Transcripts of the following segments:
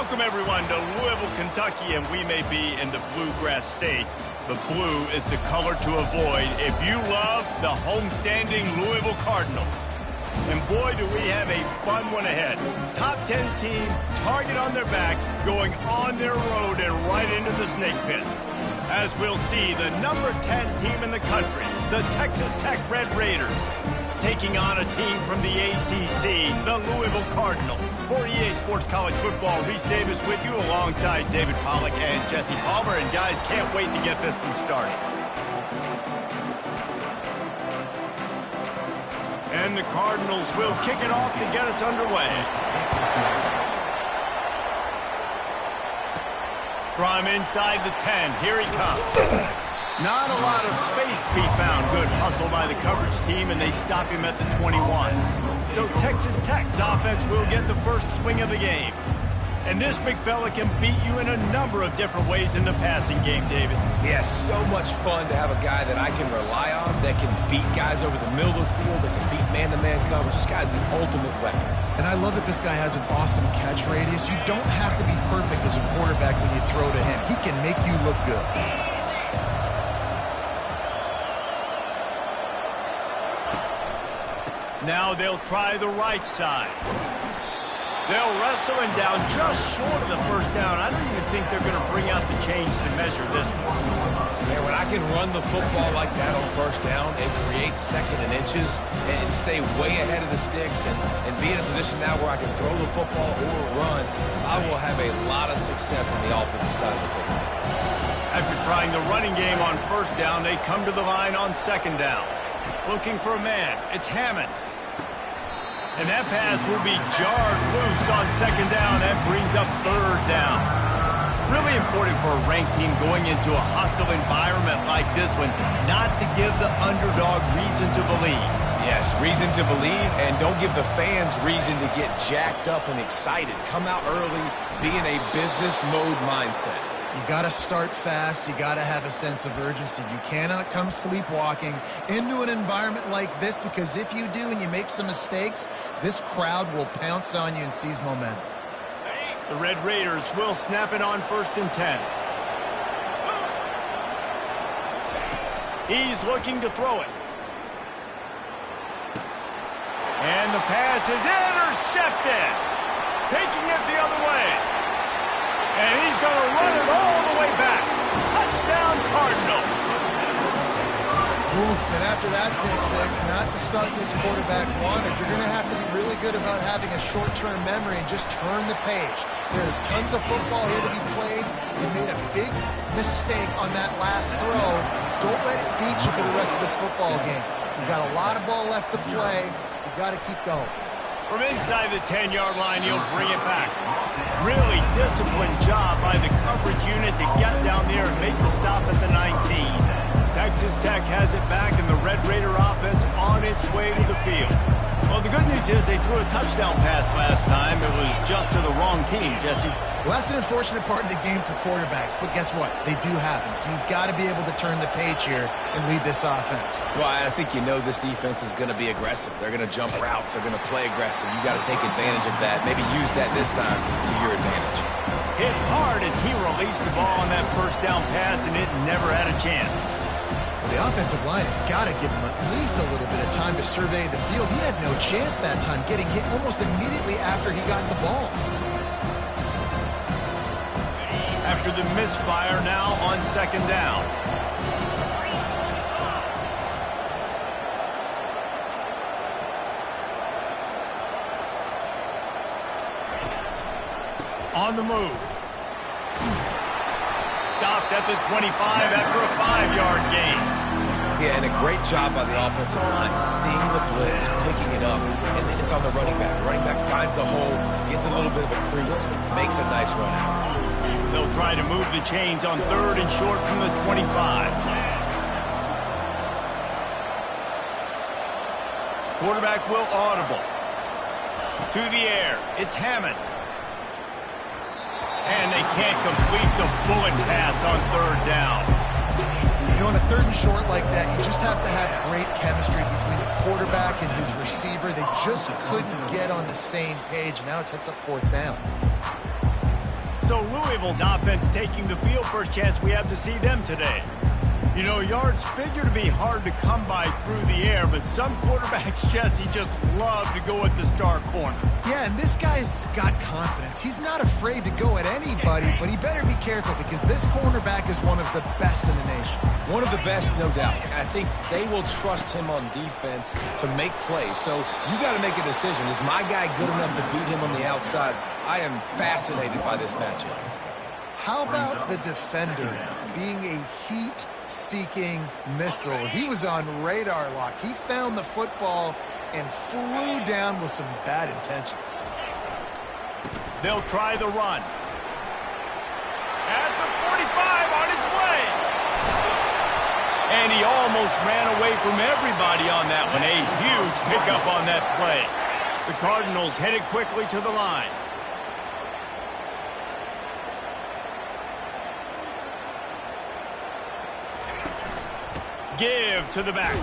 Welcome, everyone, to Louisville, Kentucky, and we may be in the Bluegrass State. The blue is the color to avoid if you love the homestanding Louisville Cardinals. And boy, do we have a fun one ahead. Top 10 team, target on their back, going on their road and right into the snake pit. As we'll see, the number 10 team in the country, the Texas Tech Red Raiders, taking on a team from the ACC, the Louisville Cardinals. For EA Sports College Football, Reese Davis with you alongside David Pollack and Jesse Palmer. And guys, can't wait to get this one started. And the Cardinals will kick it off to get us underway. From inside the 10, here he comes. Not a lot of space to be found. Good hustle by the coverage team, and they stop him at the 21. So Texas Tech's offense will get the first swing of the game. And this big fella can beat you in a number of different ways in the passing game, David. Yeah, so much fun to have a guy that I can rely on, that can beat guys over the middle of the field, that can beat man-to-man coverage. This guy's the ultimate weapon. And I love that this guy has an awesome catch radius. You don't have to be perfect as a quarterback when you throw to him. He can make you look good. Now they'll try the right side. They'll wrestle him down just short of the first down. I don't even think they're going to bring out the change to measure this one. Yeah, when I can run the football like that on first down and create second and inches and stay way ahead of the sticks and be in a position now where I can throw the football or run, I will have a lot of success on the offensive side of the football. After trying the running game on first down, they come to the line on second down. Looking for a man. It's Hammond. And that pass will be jarred loose on second down. That brings up third down. Really important for a ranked team going into a hostile environment like this one, not to give the underdog reason to believe. Yes, reason to believe, and don't give the fans reason to get jacked up and excited. Come out early, be in a business mode mindset. You got to start fast. You got to have a sense of urgency. You cannot come sleepwalking into an environment like this, because if you do and you make some mistakes, this crowd will pounce on you and seize momentum. The Red Raiders will snap it on 1st and 10. He's looking to throw it. And the pass is intercepted. Taking it the other way. And he's going to run it all the way back. Touchdown, Cardinals. Oof, and after that pick six, not the start this quarterback wanted. You're going to have to be really good about having a short-term memory and just turn the page. There's tons of football here to be played. You made a big mistake on that last throw. Don't let it beat you for the rest of this football game. You've got a lot of ball left to play. You've got to keep going. From inside the 10-yard line, he'll bring it back. Really disciplined job by the coverage unit to get down there and make the stop at the 19. Texas Tech has it back, and the Red Raider offense on its way to the field. Well, the good news is they threw a touchdown pass last time. It was just to the wrong team, Jesse. Well, that's an unfortunate part of the game for quarterbacks, but guess what? They do happen, so you've got to be able to turn the page here and lead this offense. Well, I think you know this defense is going to be aggressive. They're going to jump routes. They're going to play aggressive. You got to take advantage of that. Maybe use that this time to your advantage. Hit hard as he released the ball on that first down pass, and it never had a chance. Well, the offensive line has got to give him at least a little bit of time to survey the field. He had no chance that time, getting hit almost immediately after he got the ball. After the misfire, now on second down. On the move. Stopped at the 25 after a 5-yard gain. Yeah, and a great job by the offensive line, seeing the blitz, picking it up, and then it's on the running back. Running back finds the hole, gets a little bit of a crease, makes a nice run out. They'll try to move the chains on 3rd and short from the 25. Quarterback will audible. To the air, it's Hammond. And they can't complete the bullet pass on 3rd down. You know, on a 3rd and short like that, you just have to have great chemistry between the quarterback and his receiver. They just couldn't get on the same page. Now it sets up 4th down. So Louisville's offense taking the field, first chance we have to see them today. You know, yards figure to be hard to come by through the air, but some quarterbacks, Jesse, just love to go at the star corner. Yeah, and this guy's got confidence. He's not afraid to go at anybody, but he better be careful because this cornerback is one of the best in the nation. One of the best, no doubt. I think they will trust him on defense to make plays. So you got to make a decision. Is my guy good enough to beat him on the outside? I am fascinated by this matchup. How about the defender being a heat-seeking missile? He was on radar lock. He found the football and flew down with some bad intentions. They'll try the run. At the 45 on his way. And he almost ran away from everybody on that one. A huge pickup on that play. The Cardinals headed quickly to the line. Give to the back.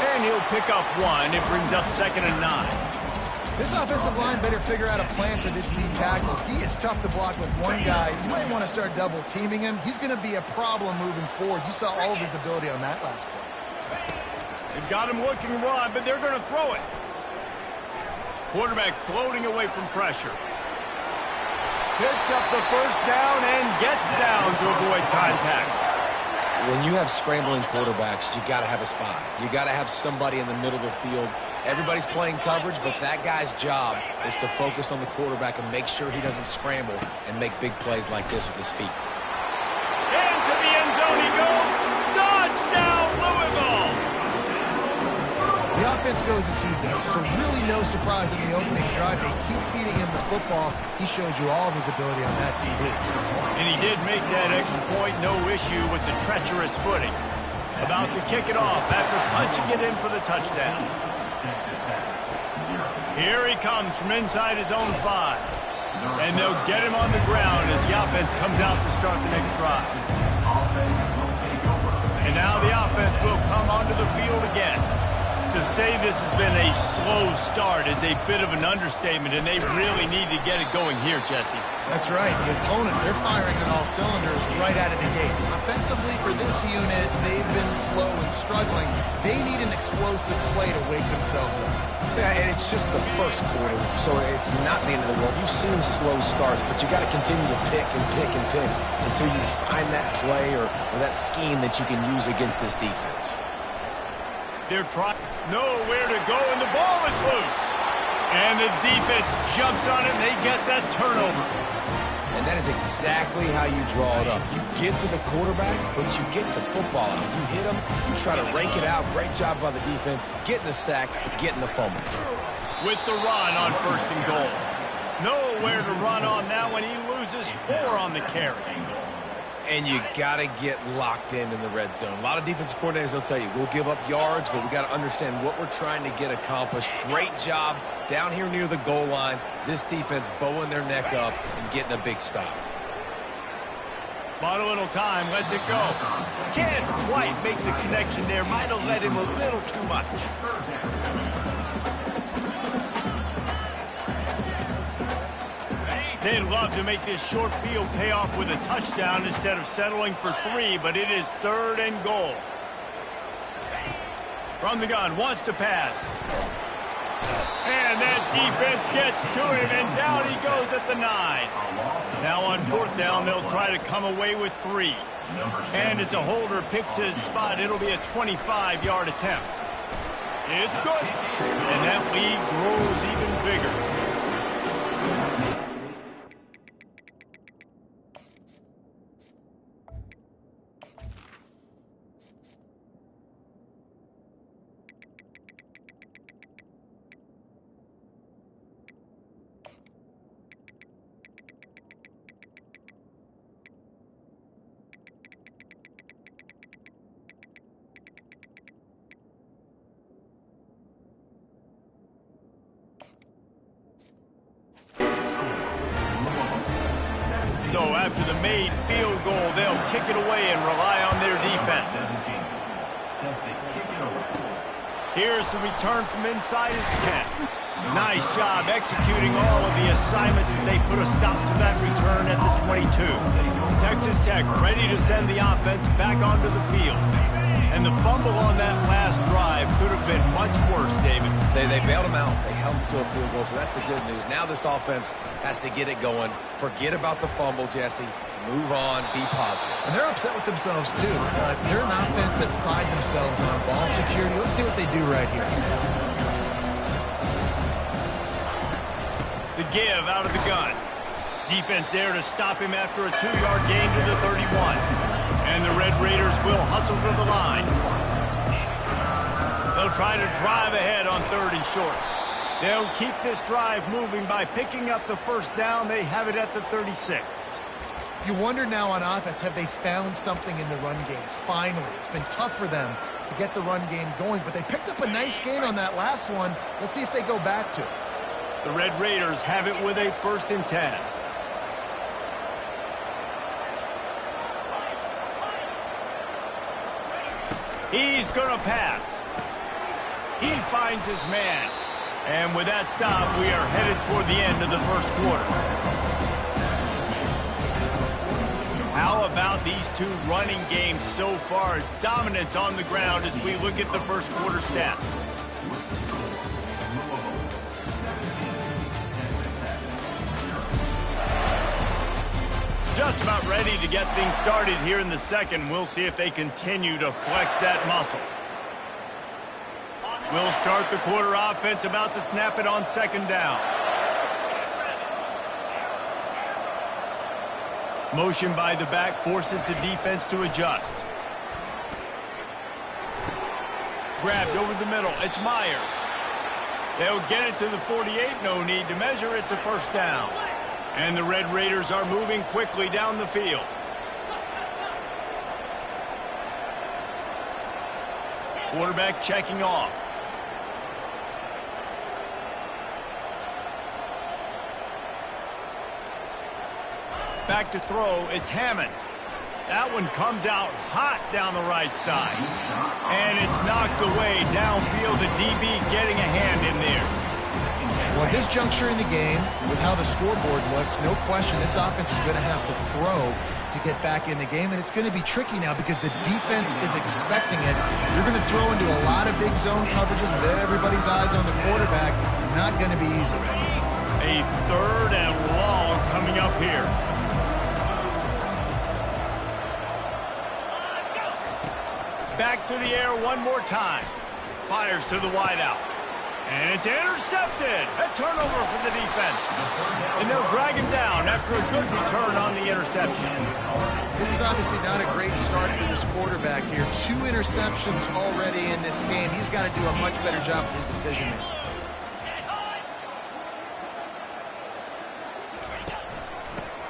And he'll pick up one. It brings up 2nd and 9. This offensive line better figure out a plan for this D tackle. He is tough to block with one guy. You might want to start double-teaming him. He's going to be a problem moving forward. You saw all of his ability on that last play. They've got him looking run, but they're going to throw it. Quarterback floating away from pressure. Picks up the first down and gets down to avoid contact. When you have scrambling quarterbacks, you got to have a spot. You got to have somebody in the middle of the field. Everybody's playing coverage, but that guy's job is to focus on the quarterback and make sure he doesn't scramble and make big plays like this with his feet. Into the end zone he goes. Touchdown, Louisville! The offense goes as he goes, so really no surprise in the opening drive. They keep feeding him the football. He showed you all of his ability on that TD. And he did make that extra point, no issue with the treacherous footing. About to kick it off after punching it in for the touchdown. Here he comes from inside his own 5. And they'll get him on the ground as the offense comes out to start the next drive. And now the offense will come onto the field again. To say this has been a slow start is a bit of an understatement, and they really need to get it going here, Jesse. That's right. The opponent, they're firing on all cylinders right out of the gate. Offensively, for this unit, they've been slow and struggling. They need an explosive play to wake themselves up. Yeah, and it's just the first quarter, so it's not the end of the world. You've seen slow starts, but you got to continue to pick and pick and pick until you find that play or that scheme that you can use against this defense. They're trying nowhere to go, and the ball is loose. And the defense jumps on it, and they get that turnover. And that is exactly how you draw it up. You get to the quarterback, but you get the football out. You hit him, you try to rake it out. Great job by the defense, getting the sack, getting the fumble. With the run on 1st and goal. Nowhere to run on that one. He loses 4 on the carry. And you got to get locked in the red zone. A lot of defensive coordinators, they'll tell you, we'll give up yards, but we got to understand what we're trying to get accomplished. Great job down here near the goal line. This defense bowing their neck up and getting a big stop. Bought a little time, lets it go. Can't quite make the connection there. Might have let him a little too much. They'd love to make this short field pay off with a touchdown instead of settling for 3, but it is 3rd and goal. From the gun, wants to pass. And that defense gets to him, and down he goes at the 9. Now on 4th down, they'll try to come away with 3. And as a holder picks his spot, it'll be a 25-yard attempt. It's good. And that lead grows even bigger. So after the made field goal, they'll kick it away and rely on their defense. Here's the return from inside his 10. Nice job executing all of the assignments as they put a stop to that return at the 22. Texas Tech ready to send the offense back onto the field. And the fumble on that last drive could have been much worse, David. They bailed him out. They held him to a field goal, so that's the good news. Now this offense has to get it going. Forget about the fumble, Jesse. Move on. Be positive. And they're upset with themselves, too. They're an offense that pride themselves on ball security. Let's see what they do right here. The give out of the gun. Defense there to stop him after a 2-yard gain to the 31. And the Red Raiders will hustle to the line. They'll try to drive ahead on 3rd and short. They'll keep this drive moving by picking up the first down. They have it at the 36. You wonder now on offense, have they found something in the run game? Finally, it's been tough for them to get the run game going, but they picked up a nice gain on that last one. Let's see if they go back to it. The Red Raiders have it with a 1st and 10. He's going to pass. He finds his man. And with that stop, we are headed toward the end of the first quarter. How about these two running games so far? Dominance on the ground as we look at the first quarter stats. Just about ready to get things started here in the second. We'll see if they continue to flex that muscle. We'll start the quarter offense, about to snap it on 2nd down. Motion by the back forces the defense to adjust. Grabbed over the middle. It's Myers. They'll get it to the 48. No need to measure. It's a 1st down. And the Red Raiders are moving quickly down the field. Quarterback checking off. Back to throw, it's Hammond. That one comes out hot down the right side. And it's knocked away downfield. The DB getting a hand in there. Well, at this juncture in the game, with how the scoreboard looks, no question this offense is going to have to throw to get back in the game, and it's going to be tricky now because the defense is expecting it. You're going to throw into a lot of big zone coverages with everybody's eyes on the quarterback. Not going to be easy. A 3rd and long coming up here. Back to the air one more time. Fires to the wideout. And it's intercepted. A turnover for the defense. And they'll drag him down after a good return on the interception. This is obviously not a great start for this quarterback here. 2 interceptions already in this game. He's got to do a much better job with his decision-making.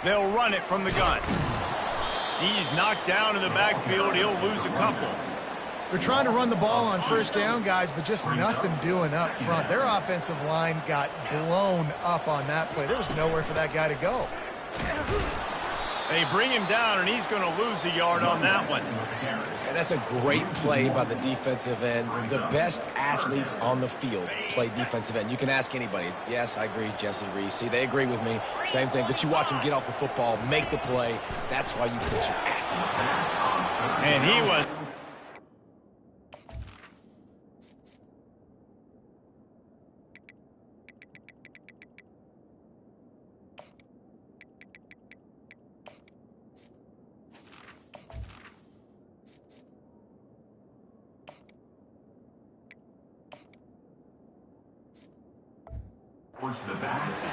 They'll run it from the gun. He's knocked down in the backfield. He'll lose a couple. They're trying to run the ball on 1st down, guys, but just nothing doing up front. Their offensive line got blown up on that play. There was nowhere for that guy to go. They bring him down, and he's going to lose a yard on that one. And that's a great play by the defensive end. The best athletes on the field play defensive end. You can ask anybody. Yes, I agree, Jesse Reese. See, they agree with me. Same thing. But you watch them get off the football, make the play. That's why you put your athletes there. And he was...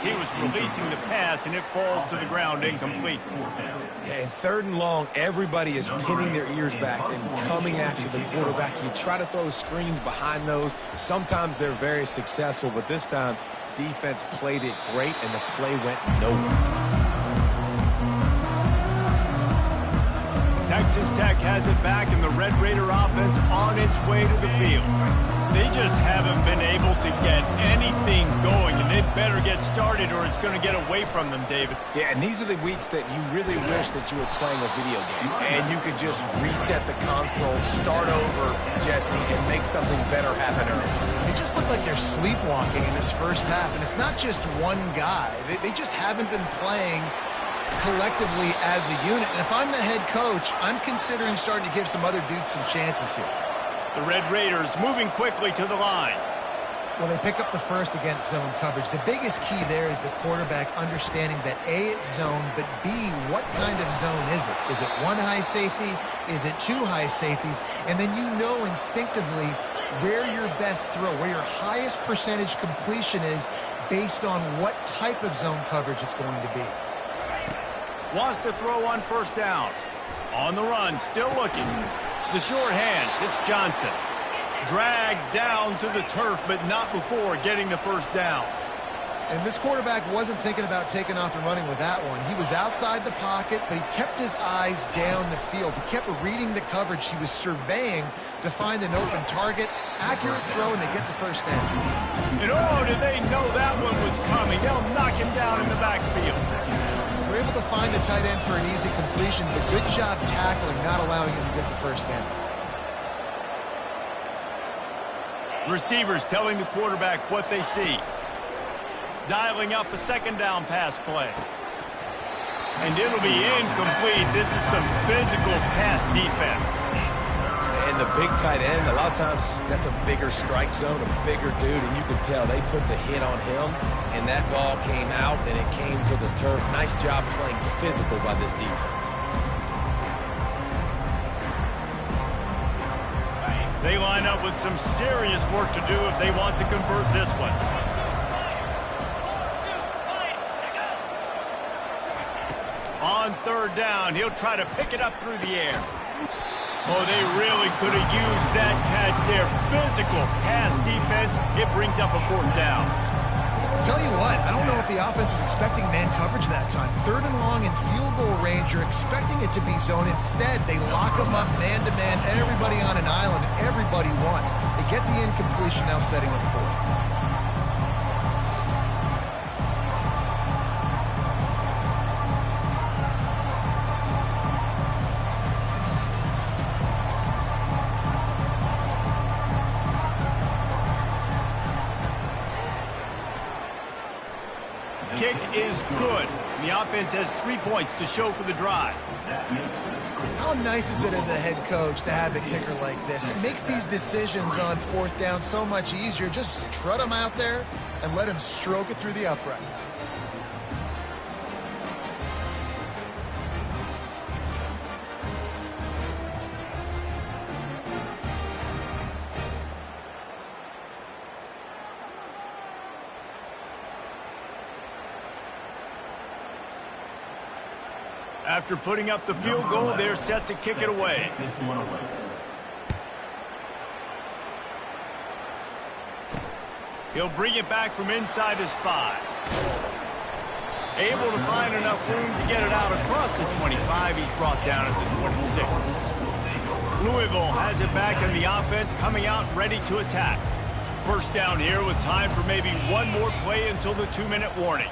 He was releasing the pass, and it falls to the ground incomplete. Yeah, and 3rd and long, everybody is pinning their ears back and coming after the quarterback. You try to throw screens behind those. Sometimes they're very successful, but this time, defense played it great, and the play went nowhere. Texas Tech has it back, and the Red Raider offense on its way to the field. They just haven't been able to get anything going, and they better get started or it's going to get away from them, David. Yeah, and these are the weeks that you really wish that you were playing a video game and you could just reset the console, start over, Jesse, and make something better happen early. They just look like they're sleepwalking in this first half, and it's not just one guy. They just haven't been playing collectively as a unit. And if I'm the head coach, I'm considering starting to give some other dudes some chances here. The Red Raiders moving quickly to the line. Well, they pick up the first against zone coverage. The biggest key there is the quarterback understanding that A, it's zone, but B, what kind of zone is it? Is it one high safety? Is it two high safeties? And then you know instinctively where your best throw, where your highest percentage completion is based on what type of zone coverage it's going to be. Wants to throw on first down. On the run, still looking. The short hands, it's Johnson. Dragged down to the turf, but not before getting the first down. And this quarterback wasn't thinking about taking off and running with that one. He was outside the pocket, but he kept his eyes down the field. He kept reading the coverage. He was surveying to find an open target. Accurate throw, and they get the first down. And oh, did they know that one was coming. They'll knock him down in the backfield. We're able to find the tight end for an easy completion, but good job tackling, not allowing him to get the first down. Receivers telling the quarterback what they see. Dialing up a second down pass play. And it'll be incomplete. This is some physical pass defense. And the big tight end, a lot of times that's a bigger strike zone, a bigger dude, and you can tell they put the hit on him, and that ball came out, and it came to the turf. Nice job playing physical by this defense. They line up with some serious work to do if they want to convert this one. On third down, he'll try to pick it up through the air. Oh, they really could have used that catch there. Physical pass defense. It brings up a fourth down. Tell you what, I don't know if the offense was expecting man coverage that time. Third and long in field goal range, you're expecting it to be zone. Instead, they lock them up man-to-man, everybody on an island, everybody won. They get the incompletion, now setting up fourth. Kick is good. The offense has 3 points to show for the drive. How nice is it as a head coach to have a kicker like this? It makes these decisions on fourth down so much easier. Just trot him out there and let him stroke it through the uprights. After putting up the field goal, they're set to kick it away. He'll bring it back from inside his 5. Able to find enough room to get it out across the 25. He's brought down at the 26. Louisville has it back in the offense, coming out ready to attack. First down here with time for maybe one more play until the 2-minute warning.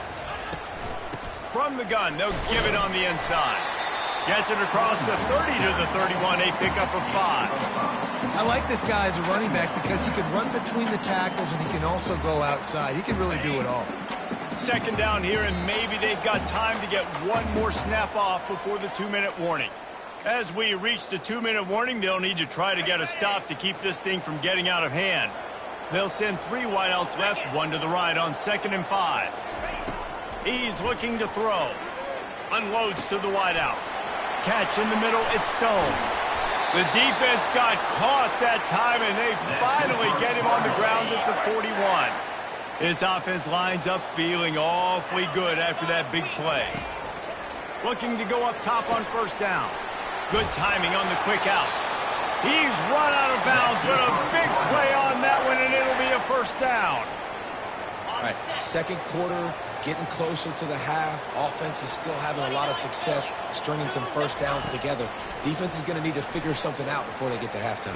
From the gun, they'll give it on the inside. Gets it across the 30 to the 31, a pickup of 5. I like this guy as a running back because he can run between the tackles and he can also go outside. He can really do it all. Second down here, and maybe they've got time to get one more snap off before the 2-minute warning. As we reach the 2-minute warning, they'll need to try to get a stop to keep this thing from getting out of hand. They'll send 3 wideouts left, 1 to the right on 2nd and 5. He's looking to throw. Unloads to the wideout. Catch in the middle, it's Stone. The defense got caught that time, and they finally get him on the ground at the 41. This offense lines up feeling awfully good after that big play. Looking to go up top on first down. Good timing on the quick out. He's run out of bounds, but a big play on that one, and it'll be a first down. All right, second quarter, getting closer to the half. Offense is still having a lot of success stringing some first downs together. Defense is going to need to figure something out before they get to halftime.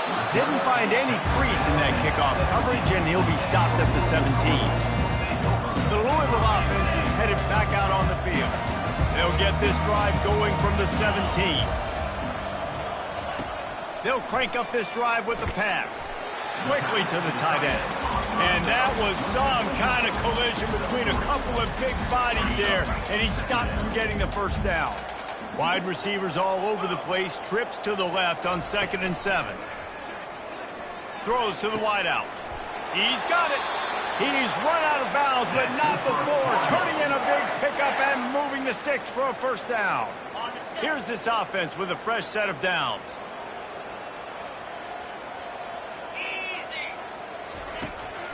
Didn't find any crease in that kickoff coverage, and he'll be stopped at the 17. The Louisville offense is headed back out on the field. They'll get this drive going from the 17. They'll crank up this drive with the pass. Quickly to the tight end. And that was some kind of collision between a couple of big bodies there, and he stopped from getting the first down. Wide receivers all over the place, trips to the left on 2nd and 7. Throws to the wideout. He's got it. He's run out of bounds, but not before. Turning in a big pickup and moving the sticks for a first down. Here's this offense with a fresh set of downs.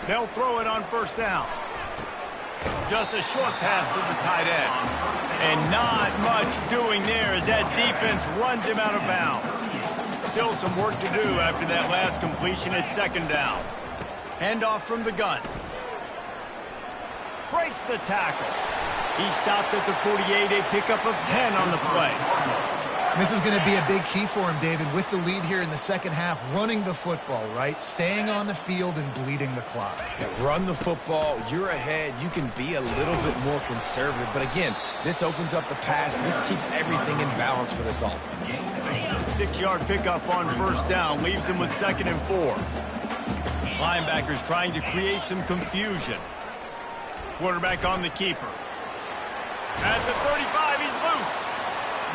They'll throw it on first down. Just a short pass to the tight end. And not much doing there as that defense runs him out of bounds. Still some work to do after that last completion at 2nd down. Handoff from the gun. Breaks the tackle. He stopped at the 48, a pickup of 10 on the play. This is going to be a big key for him, David, with the lead here in the second half, running the football, right? Staying on the field and bleeding the clock. Yeah, run the football. You're ahead. You can be a little bit more conservative. But again, this opens up the pass. This keeps everything in balance for this offense. 6-yard pickup on first down leaves him with 2nd and 4. Linebackers trying to create some confusion. Quarterback on the keeper. At the 35, he's loose.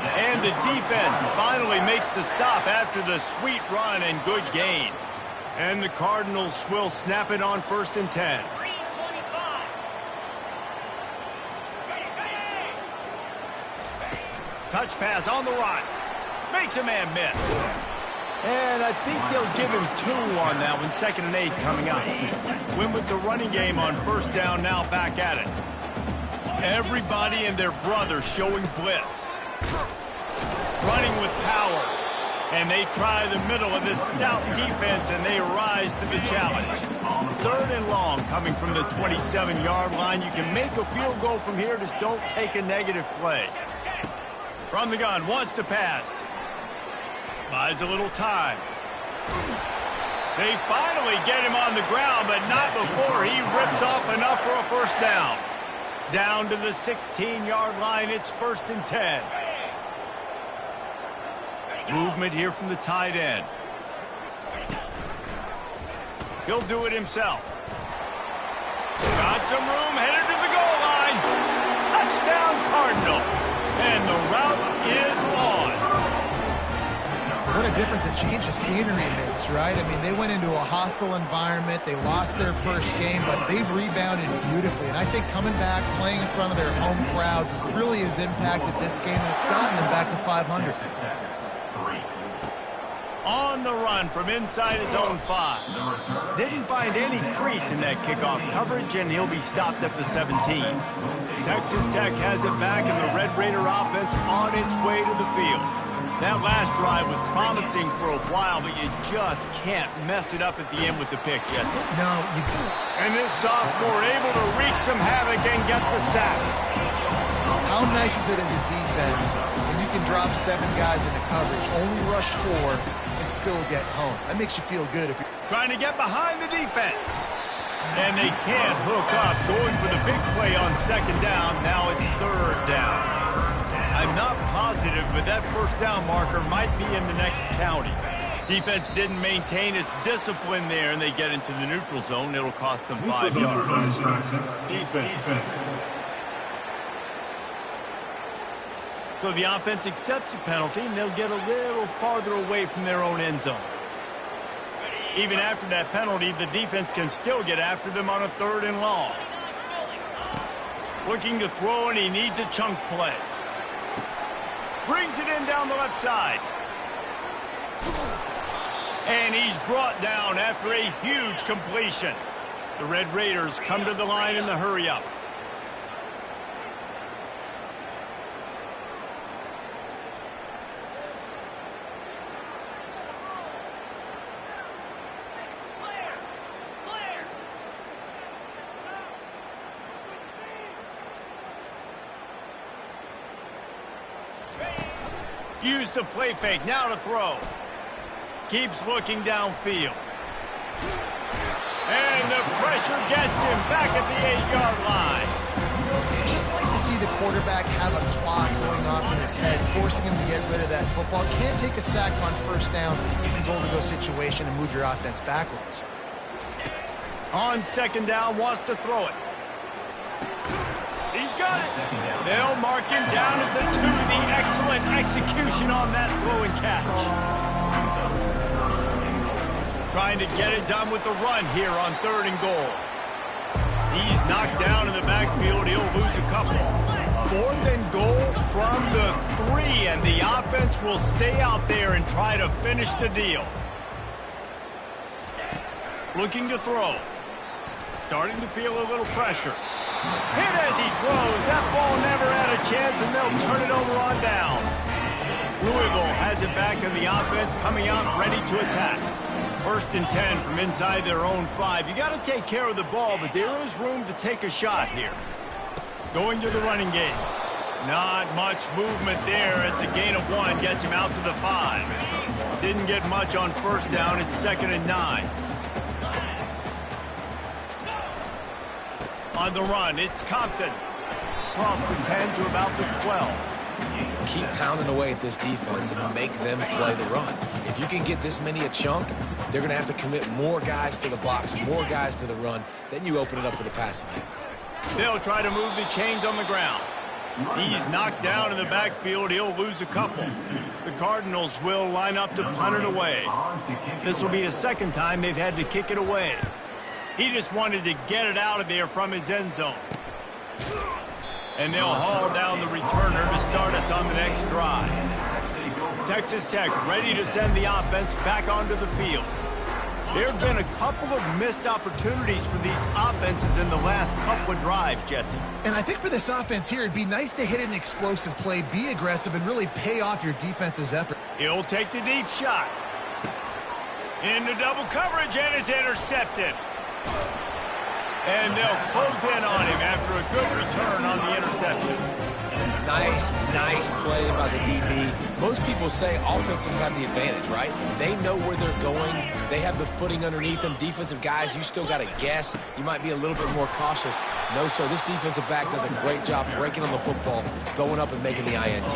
And the defense finally makes the stop after the sweet run and good gain. And the Cardinals will snap it on 1st and 10. Touch pass on the run. Makes a man miss. And I think they'll give him 2 on that one. 2nd and 8 coming up. Win with the running game on first down, now back at it. Everybody and their brother showing blitz. Running with power. And they try the middle of this stout defense, and they rise to the challenge. 3rd and long coming from the 27-yard line. You can make a field goal from here, just don't take a negative play. From the gun, wants to pass. Buys a little time. They finally get him on the ground, but not before he rips off enough for a first down. Down to the 16-yard line, it's 1st and 10. Movement here from the tight end. He'll do it himself. Got some room, headed to the goal line. Touchdown, Cardinal. And the route is on. What a difference a change of scenery makes, right? I mean, they went into a hostile environment. They lost their first game, but they've rebounded beautifully. And I think coming back, playing in front of their home crowd really has impacted this game, and it's gotten them back to 500. On the run from inside his own 5. Didn't find any crease in that kickoff coverage, and he'll be stopped at the 17. Texas Tech has it back, and the Red Raider offense on its way to the field. That last drive was promising for a while, but you just can't mess it up at the end with the pick, Jesse. No, you can't. And this sophomore able to wreak some havoc and get the sack. How nice is it as a defense when you can drop 7 guys into coverage, only rush 4, and still get home? That makes you feel good if you're trying to get behind the defense. And they can't hook up, going for the big play on 2nd down. Now it's 3rd down. I'm not positive, but that first down marker might be in the next county. Defense didn't maintain its discipline there, and they get into the neutral zone. It'll cost them 5 yards. Defense. So the offense accepts the penalty, and they'll get a little farther away from their own end zone. Even after that penalty, the defense can still get after them on a 3rd and long. Looking to throw, and he needs a chunk play. Brings it in down the left side. And he's brought down after a huge completion. The Red Raiders come to the line in the hurry-up. Use the play fake, now to throw. Keeps looking downfield. And the pressure gets him back at the 8-yard line. Just like to see the quarterback have a clock going off in his head, forcing him to get rid of that football. Can't take a sack on first down. You can go situation and move your offense backwards. On second down, wants to throw it. He's got it. They'll mark him down at the 2. The excellent execution on that throw and catch. Trying to get it done with the run here on 3rd and goal. He's knocked down in the backfield. He'll lose a couple. 4th and goal from the 3, and the offense will stay out there and try to finish the deal. Looking to throw. Starting to feel a little pressure. Hit as he throws. That ball never had a chance, and they'll turn it over on downs. Louisville has it back in the offense, coming out ready to attack. 1st and 10 from inside their own 5. You got to take care of the ball, but there is room to take a shot here. Going to the running game. Not much movement there. It's a gain of 1. Gets him out to the 5. Didn't get much on first down. It's 2nd and 9. On the run, it's Compton. Across the 10 to about the 12. Keep pounding away at this defense and make them play the run. If you can get this many a chunk, they're going to have to commit more guys to the box, more guys to the run. Then you open it up for the passing game. They'll try to move the chains on the ground. He's knocked down in the backfield. He'll lose a couple. The Cardinals will line up to punt it away. This will be the 2nd time they've had to kick it away. He just wanted to get it out of there from his end zone. And they'll haul down the returner to start us on the next drive. Texas Tech ready to send the offense back onto the field. There have been a couple of missed opportunities for these offenses in the last couple of drives, Jesse. And I think for this offense here, it'd be nice to hit an explosive play, be aggressive, and really pay off your defense's effort. He'll take the deep shot. Into double coverage, and it's intercepted. And they'll close in on him after a good return on the interception. Nice play by the DB. Most people say offenses have the advantage, right? They know where they're going. They have the footing underneath them. Defensive guys, you still got to guess. You might be a little bit more cautious. No, sir, this defensive back does a great job breaking on the football, going up and making the INT.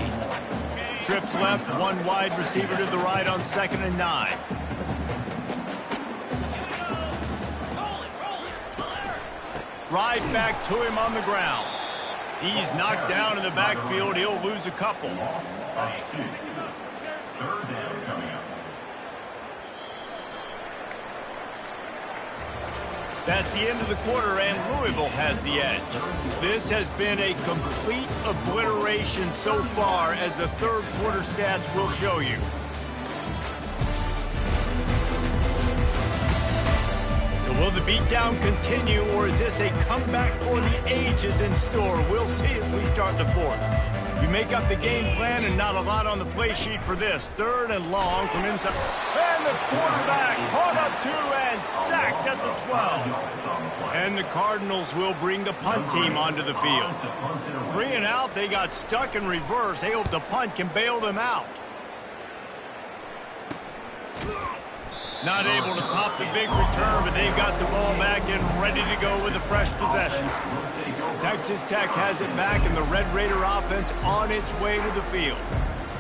Trips left, 1 wide receiver to the right on 2nd and 9. Right back to him on the ground. He's knocked down in the backfield. He'll lose a couple. That's the end of the quarter, and Louisville has the edge. This has been a complete obliteration so far, as the 3rd quarter stats will show you. Will the beatdown continue, or is this a comeback for the ages in store? We'll see as we start the 4th. You make up the game plan, and not a lot on the play sheet for this. 3rd and long from inside. And the quarterback caught up 2 and sacked at the 12. And the Cardinals will bring the punt team onto the field. 3 and out, they got stuck in reverse. They hope the punt can bail them out. Not able to pop the big return, but they've got the ball back and ready to go with a fresh possession. Texas Tech has it back, and the Red Raider offense on its way to the field.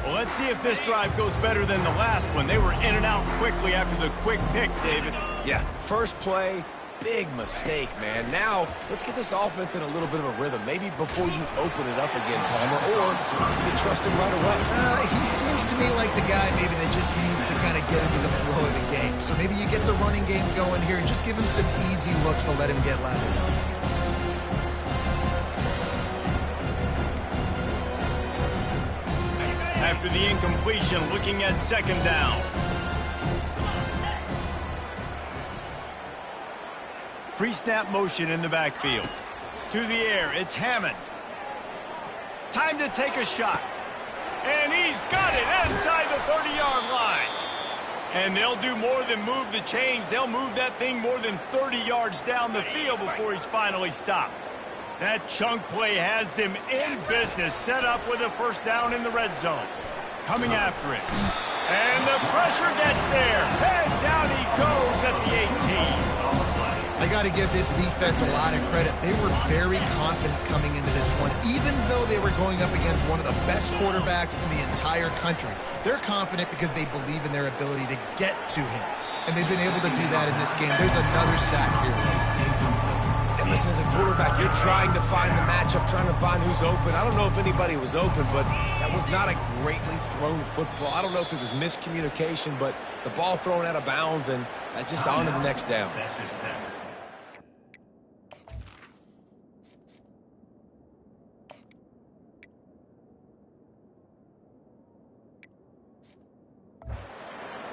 Well, let's see if this drive goes better than the last one. They were in and out quickly after the quick pick, David. Yeah, first play, big mistake, man. Now, let's get this offense in a little bit of a rhythm. Maybe before you open it up again, Palmer, or do you trust him right away? He seems to me like the guy maybe that just needs to kind of get into the flow of the game. So maybe you get the running game going here and just give him some easy looks to let him get lateral. After the incompletion, looking at 2nd down. Pre-snap motion in the backfield. To the air, it's Hammond. Time to take a shot. And he's got it inside the 30-yard line. And they'll do more than move the chains. They'll move that thing more than 30 yards down the field before he's finally stopped. That chunk play has them in business, set up with a first down in the red zone. Coming after it. And the pressure gets there. And down he goes at the 18. I got to give this defense a lot of credit. They were very confident coming into this one, even though they were going up against one of the best quarterbacks in the entire country. They're confident because they believe in their ability to get to him, and they've been able to do that in this game. There's another sack here. And listen, as a quarterback, you're trying to find the matchup, trying to find who's open. I don't know if anybody was open, but that was not a greatly thrown football. I don't know if it was miscommunication, but the ball thrown out of bounds, and just on to the next down.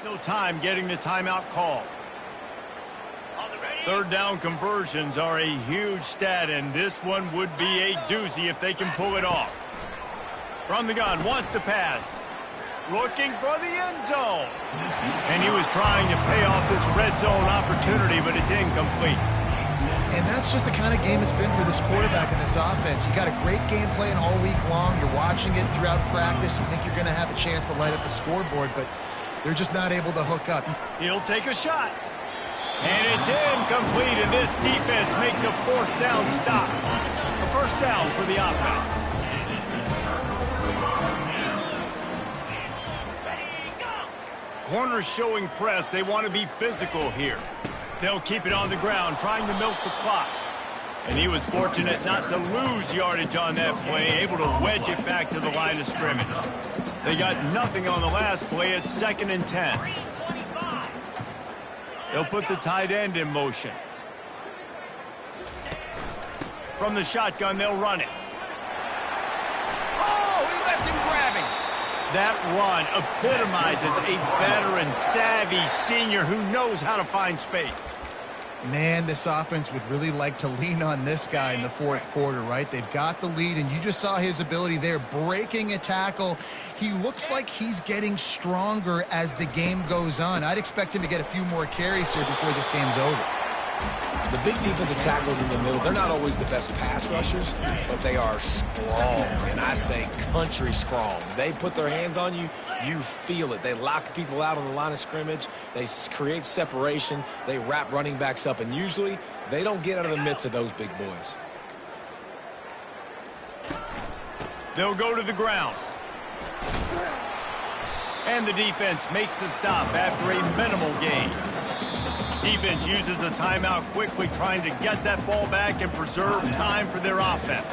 No time getting the timeout call. Third down conversions are a huge stat, and this one would be a doozy if they can pull it off. From the gun, wants to pass. Looking for the end zone. And he was trying to pay off this red zone opportunity, but it's incomplete. And that's just the kind of game it's been for this quarterback in this offense. You got a great game plan all week long. You're watching it throughout practice. You think you're going to have a chance to light up the scoreboard, but they're just not able to hook up. He'll take a shot. And it's incomplete, and this defense makes a fourth down stop. A first down for the offense. Corners showing press. They want to be physical here. They'll keep it on the ground, trying to milk the clock. And he was fortunate not to lose yardage on that play, able to wedge it back to the line of scrimmage. They got nothing on the last play. It's 2nd and 10. They'll put the tight end in motion. From the shotgun, they'll run it. Oh, he left him grabbing. That run epitomizes a veteran, savvy senior who knows how to find space. Man, this offense would really like to lean on this guy in the fourth quarter, right? They've got the lead, and you just saw his ability there, breaking a tackle. He looks like he's getting stronger as the game goes on. I'd expect him to get a few more carries here before this game's over. The big defensive tackles in the middle, they're not always the best pass rushers, but they are strong, and I say country strong. They put their hands on you, you feel it. They lock people out on the line of scrimmage. They create separation. They wrap running backs up, and usually they don't get out of the midst of those big boys. They'll go to the ground. And the defense makes the stop after a minimal gain. Defense uses a timeout quickly, trying to get that ball back and preserve time for their offense.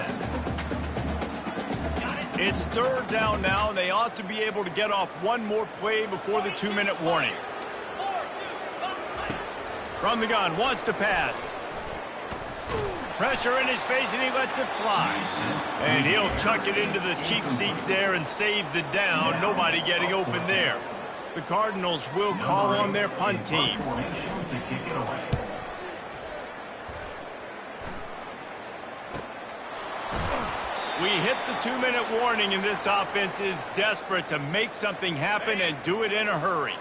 It's 3rd down now, and they ought to be able to get off one more play before the 2-minute warning. From the gun, wants to pass. Pressure in his face, and he lets it fly. And he'll chuck it into the cheap seats there and save the down. Nobody getting open there. The Cardinals will call on their punt team. We hit the 2-minute warning, and this offense is desperate to make something happen and do it in a hurry.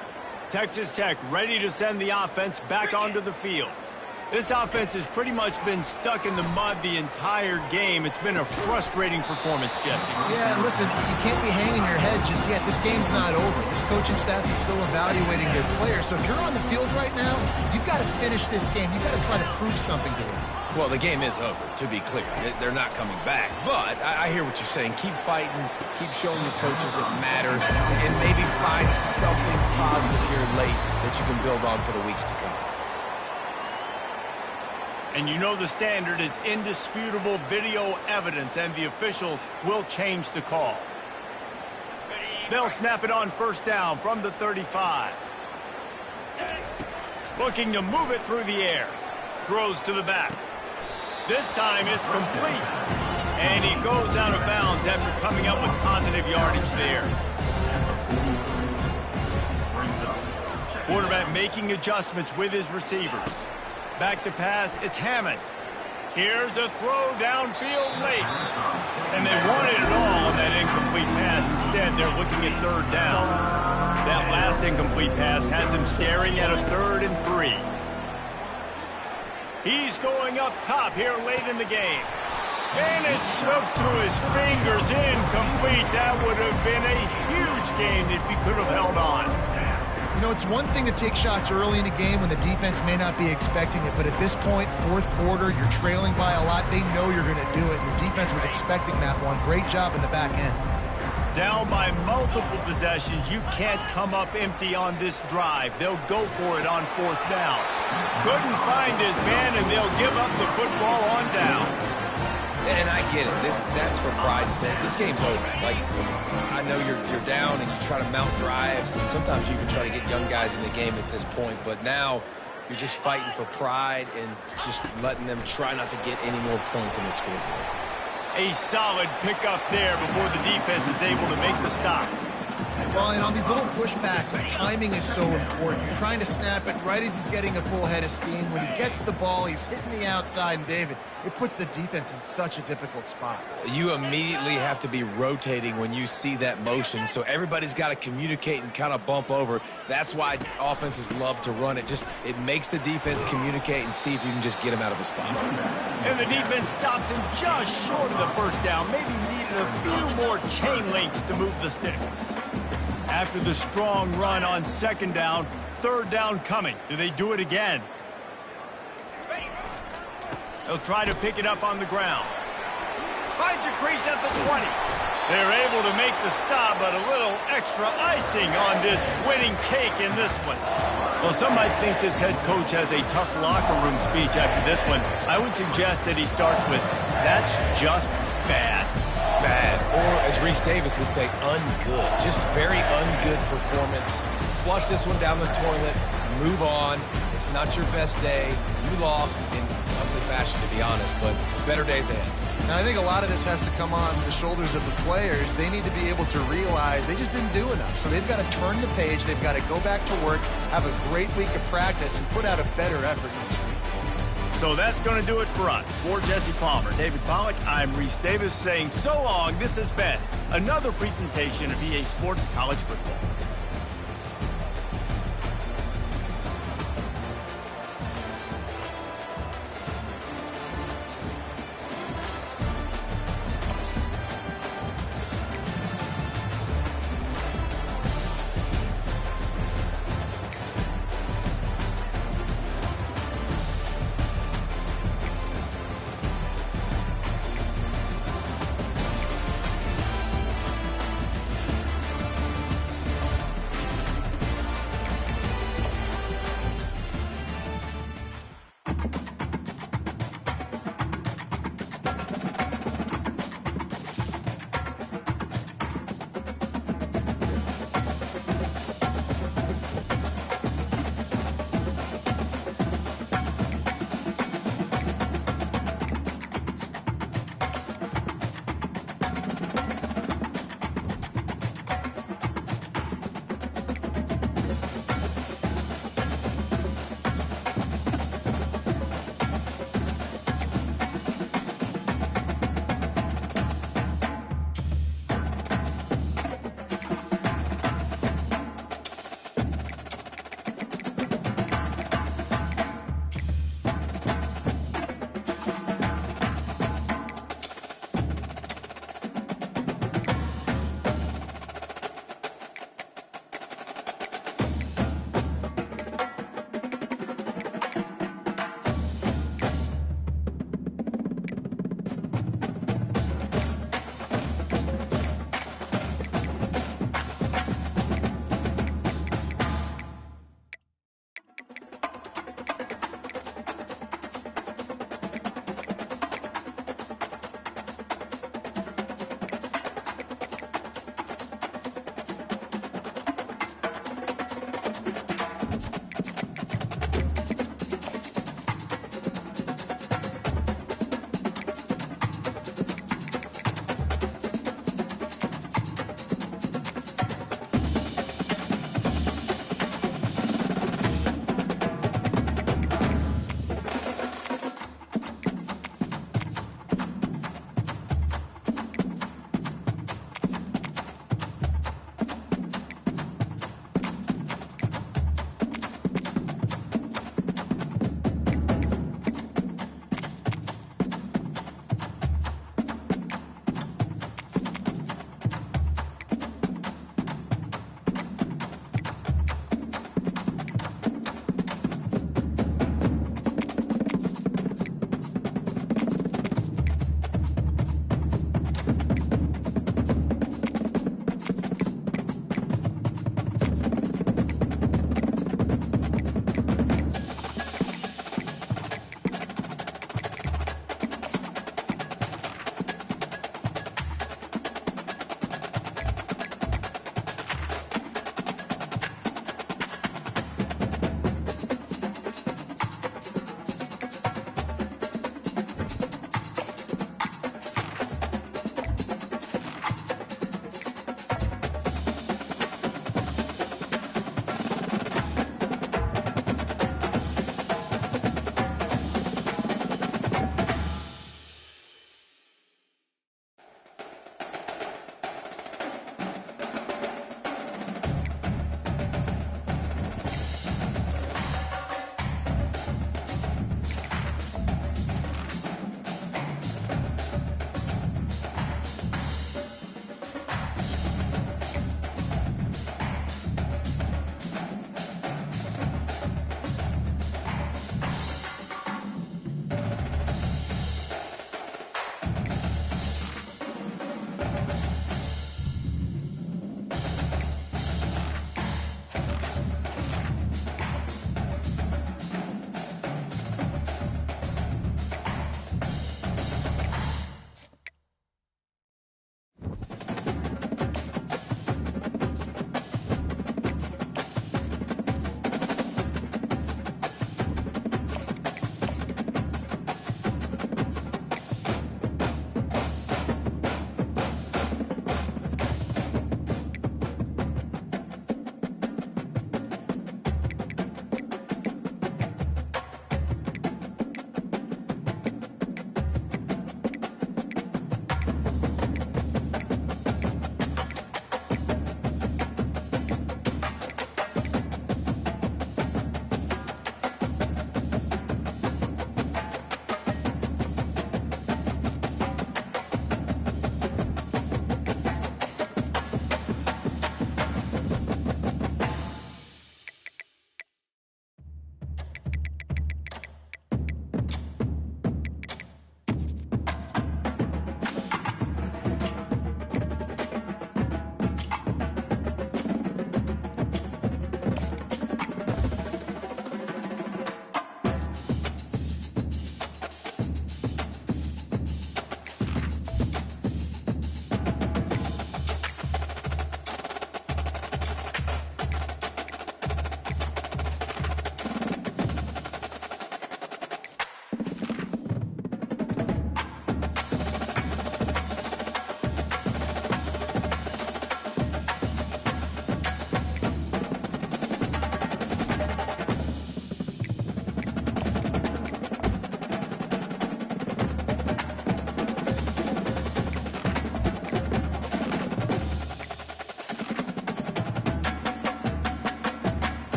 Texas Tech ready to send the offense back onto the field. This offense has pretty much been stuck in the mud the entire game. It's been a frustrating performance, Jesse. Yeah, and listen, you can't be hanging your head just yet. This game's not over. This coaching staff is still evaluating their players. So if you're on the field right now, you've got to finish this game. You've got to try to prove something to them. Well, the game is over, to be clear. They're not coming back. But I hear what you're saying. Keep fighting. Keep showing your coaches it matters. And maybe find something positive here late that you can build on for the weeks to come. And you know the standard is indisputable video evidence, and the officials will change the call. They'll snap it on 1st down from the 35. Looking to move it through the air. Throws to the back. This time it's complete. And he goes out of bounds after coming up with positive yardage there. Quarterback making adjustments with his receivers. Back to pass, it's Hammond. Here's a throw downfield late. And they wanted it all on that incomplete pass. Instead, they're looking at 3rd down. That last incomplete pass has him staring at a 3rd and 3. He's going up top here late in the game. And it slips through his fingers, incomplete. That would have been a huge gain if he could have held on. You know, it's one thing to take shots early in a game when the defense may not be expecting it, but at this point, fourth quarter, you're trailing by a lot. They know you're going to do it, and the defense was expecting that one. Great job in the back end. Down by multiple possessions, you can't come up empty on this drive. They'll go for it on fourth down. Couldn't find his man, and they'll give up the football on downs. And I get it. That's for pride's sake. This game's over. Like, I know you're down and you try to mount drives, and sometimes you even try to get young guys in the game at this point. But now you're just fighting for pride and just letting them try not to get any more points in the scoreboard. A solid pickup there before the defense is able to make the stop. Well, and on these little push passes, timing is so important. You're trying to snap it right as he's getting a full head of steam. When he gets the ball, he's hitting the outside, and David, it puts the defense in such a difficult spot. You immediately have to be rotating when you see that motion, so everybody's got to communicate and kind of bump over. That's why offenses love to run it. It makes the defense communicate and see if you can just get him out of a spot. And the defense stops him just short of the first down. Maybe needed a few more chain links to move the sticks. After the strong run on second down, third down coming. Do they do it again? They'll try to pick it up on the ground. Finds a crease at the 20. They're able to make the stop, but a little extra icing on this winning cake in this one. Well, some might think this head coach has a tough locker room speech after this one. I would suggest that he starts with, "That's just bad." Bad, or as Reese Davis would say, ungood. Just very ungood performance. Flush this one down the toilet, move on. It's not your best day. You lost in ugly fashion, to be honest, but better days ahead. And I think a lot of this has to come on the shoulders of the players. They need to be able to realize they just didn't do enough. So they've got to turn the page. They've got to go back to work, have a great week of practice, and put out a better effort next week. So that's going to do it for us. For Jesse Palmer, David Pollack, I'm Reese Davis saying so long. This has been another presentation of EA Sports College Football.